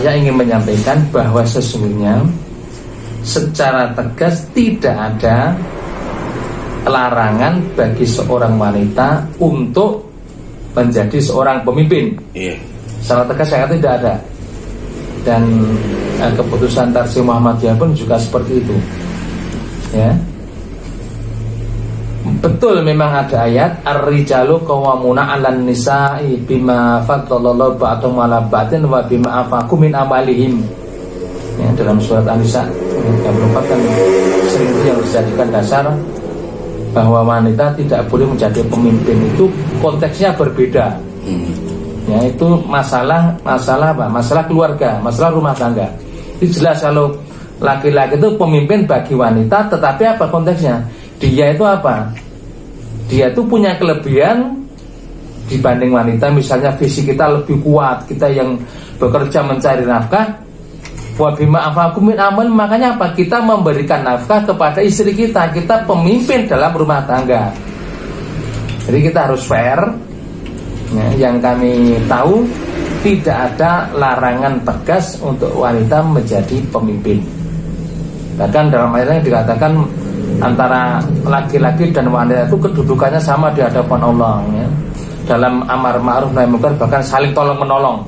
saya ingin menyampaikan bahwa sesungguhnya secara tegas tidak ada larangan bagi seorang wanita untuk menjadi seorang pemimpin. Secara tegas saya tidak ada. Dan keputusan Tarsi Muhammadiyah pun juga seperti itu. Ya. Betul memang ada ayat ar-rijalu qawwamuna 'alan nisa'i bima faddalallahu ba'dahum 'ala ba'din wa bima anfaqu min amalihim. Ya, dalam surat An-Nisa yang merupakan sering yang dijadikan dasar bahwa wanita tidak boleh menjadi pemimpin, itu konteksnya berbeda. Ya, itu masalah apa? Masalah keluarga, masalah rumah tangga. Itu jelas kalau laki-laki itu pemimpin bagi wanita, tetapi apa konteksnya? Dia itu apa? Dia itu punya kelebihan dibanding wanita. Misalnya fisik kita lebih kuat, kita yang bekerja mencari nafkah. Wa bima anfaqu min amal, makanya apa? Kita memberikan nafkah kepada istri kita. Kita pemimpin dalam rumah tangga. Jadi kita harus fair. Ya, yang kami tahu tidak ada larangan tegas untuk wanita menjadi pemimpin. Bahkan dalam ayat yang dikatakan antara laki-laki dan wanita itu kedudukannya sama di hadapan Allah. Ya. Dalam amar ma'ruf nahi munkar bahkan saling tolong menolong.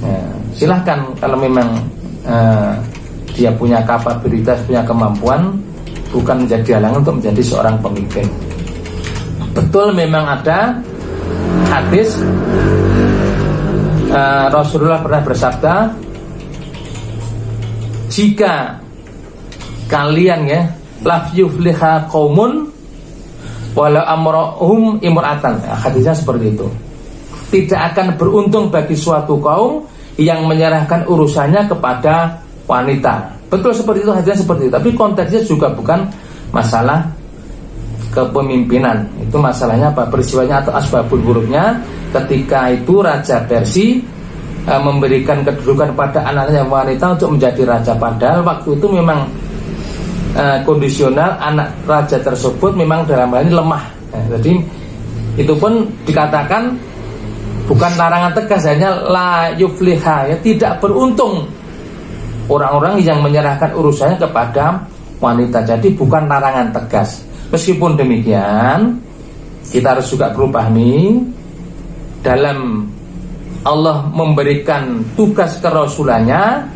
Ya, silahkan kalau memang dia punya kapabilitas, punya kemampuan, bukan menjadi halangan untuk menjadi seorang pemimpin. Betul memang ada hadis Rasulullah pernah bersabda, jika kalian ya la yufliha qaumun wala amrahum imra'atan, hadisnya seperti itu. Tidak akan beruntung bagi suatu kaum yang menyerahkan urusannya kepada wanita. Betul seperti itu, hadisnya seperti itu. Tapi konteksnya juga bukan masalah kepemimpinan. Itu masalahnya apa? Peristiwanya atau asbabun hurufnya ketika itu Raja Persia memberikan kedudukan pada anaknya wanita untuk menjadi raja. Padahal waktu itu memang kondisional, anak raja tersebut memang dalam hal ini lemah. Jadi itu pun dikatakan bukan larangan tegas, hanya la yufliha, ya, tidak beruntung orang-orang yang menyerahkan urusannya kepada wanita. Jadi bukan larangan tegas. Meskipun demikian, kita harus juga perlu pahami dalam Allah memberikan tugas kerasulannya,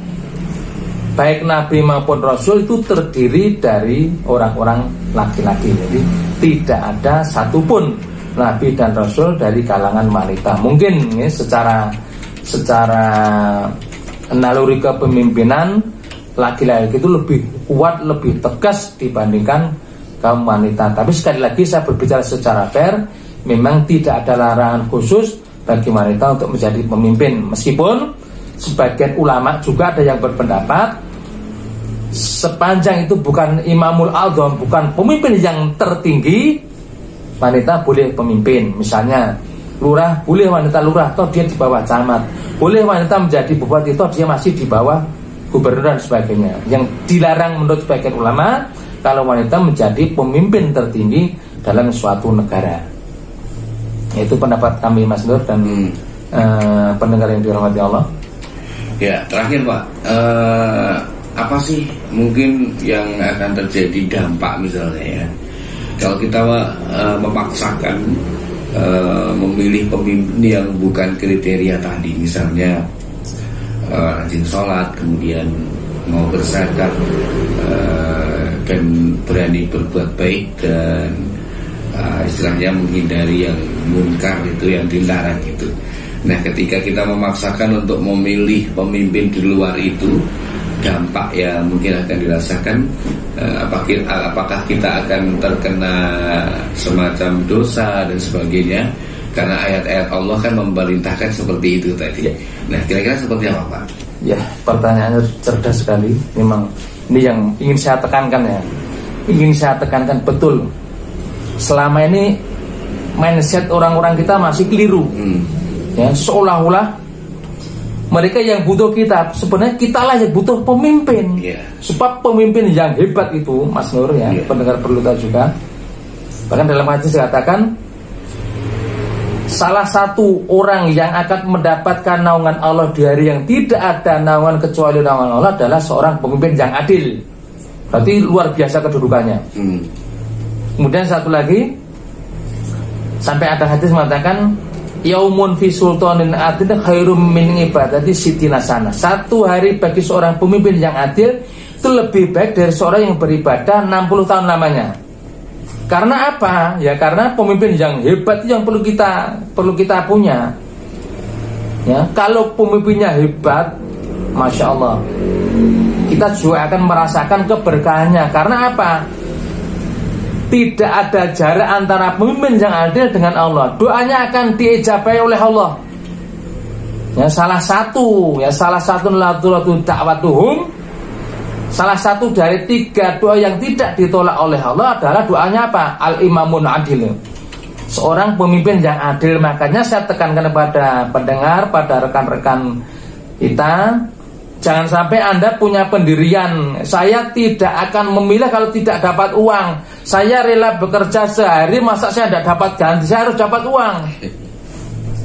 baik Nabi maupun Rasul itu terdiri dari orang-orang laki-laki. Jadi tidak ada satupun Nabi dan Rasul dari kalangan wanita. Mungkin ya, secara naluri kepemimpinan laki-laki itu lebih kuat, lebih tegas dibandingkan kaum wanita. Tapi sekali lagi saya berbicara secara fair, memang tidak ada larangan khusus bagi wanita untuk menjadi pemimpin. Meskipun sebagian ulama juga ada yang berpendapat sepanjang itu bukan imamul a'zam, bukan pemimpin yang tertinggi, wanita boleh pemimpin. Misalnya lurah, boleh wanita lurah, atau dia di bawah camat. Boleh wanita menjadi bupati, atau dia masih di bawah gubernur dan sebagainya. Yang dilarang menurut sebagian ulama kalau wanita menjadi pemimpin tertinggi dalam suatu negara. Itu pendapat kami, Mas Nur dan pendengar yang dirahmati Allah. Ya, terakhir Pak, apa sih mungkin yang akan terjadi dampak misalnya ya, kalau kita memaksakan memilih pemimpin yang bukan kriteria tadi, misalnya rajin sholat, kemudian mau berzakat, dan berani berbuat baik, dan istilahnya menghindari yang munkar, itu yang dilarang itu. Nah, ketika kita memaksakan untuk memilih pemimpin di luar itu, dampak yang mungkin akan dirasakan, apakah kita akan terkena semacam dosa dan sebagainya, karena ayat-ayat Allah kan memerintahkan seperti itu tadi. Nah, kira-kira seperti apa Pak? Ya, pertanyaannya cerdas sekali. Memang ini yang ingin saya tekankan ya. Ingin saya tekankan betul. Selama ini mindset orang-orang kita masih keliru. Ya, seolah-olah mereka yang butuh kita, sebenarnya kitalah yang butuh pemimpin. Sebab pemimpin yang hebat itu, Mas Nur ya, pendengar perlu tahu juga. Bahkan dalam hadis dikatakan, salah satu orang yang akan mendapatkan naungan Allah di hari yang tidak ada naungan kecuali naungan Allah adalah seorang pemimpin yang adil. Berarti luar biasa kedudukannya. Kemudian satu lagi, sampai ada hadis mengatakan yaumun fi sultanin adil khairum min ibadati sitina sana. Satu hari bagi seorang pemimpin yang adil itu lebih baik dari seorang yang beribadah 60 tahun lamanya. Karena apa? Ya karena pemimpin yang hebat itu yang perlu kita punya. Ya, kalau pemimpinnya hebat, masya Allah, kita juga akan merasakan keberkahannya. Karena apa? Tidak ada jarak antara pemimpin yang adil dengan Allah. Doanya akan diijabahi oleh Allah. Ya, salah satu da'watuhum. Salah satu dari 3 doa yang tidak ditolak oleh Allah adalah doanya apa? Al-imamun adil. Seorang pemimpin yang adil. Makanya saya tekankan kepada pendengar, pada rekan-rekan kita, jangan sampai Anda punya pendirian, saya tidak akan memilih kalau tidak dapat uang. Saya rela bekerja sehari, masa saya tidak dapat ganti? Saya harus dapat uang.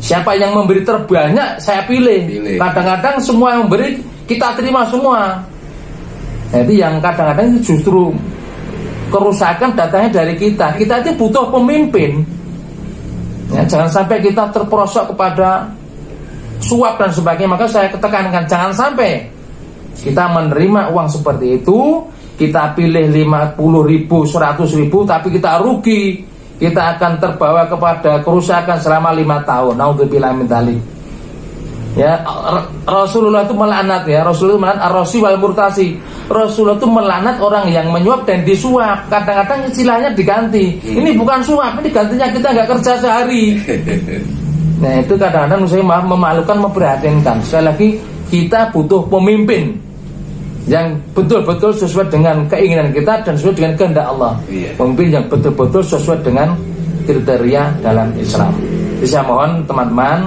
Siapa yang memberi terbanyak, saya pilih. Kadang-kadang semua yang memberi, kita terima semua. Jadi yang kadang-kadang itu justru kerusakan datangnya dari kita. Kita itu butuh pemimpin. Ya, jangan sampai kita terperosok kepada suap dan sebagainya. Maka saya tekankan, jangan sampai kita menerima uang seperti itu, kita pilih 50.000, 100.000, tapi kita rugi. Kita akan terbawa kepada kerusakan selama 5 tahun. Naudzubillah min dzalik. Ya, Rasulullah itu melaknat, ya, Rasulullah melaknat ar-rasi wal murtasi. Rasulullah itu melaknat orang yang menyuap dan disuap. Kadang-kadang istilahnya diganti. Ini bukan suap, ini gantinya kita nggak kerja sehari. Nah, itu kadang-kadang saya memalukan, memprihatinkan. Sekali lagi, kita butuh pemimpin yang betul-betul sesuai dengan keinginan kita dan sesuai dengan kehendak Allah. Pemimpin yang betul-betul sesuai dengan kriteria dalam Islam. Jadi saya mohon teman-teman,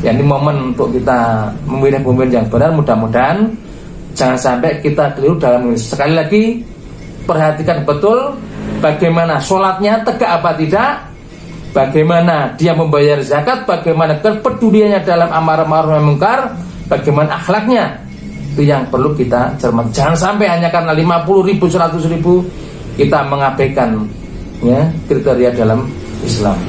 ya, ini momen untuk kita memilih pemimpin yang benar. Mudah-mudahan jangan sampai kita keliru dalam ini. Sekali lagi, perhatikan betul bagaimana sholatnya tegak apa tidak, bagaimana dia membayar zakat, bagaimana kepeduliannya dalam amar ma'ruf nahi munkar, bagaimana akhlaknya. Itu yang perlu kita cermati. Jangan sampai hanya karena 50.000, 100.000 kita mengabaikan, ya, kriteria dalam Islam.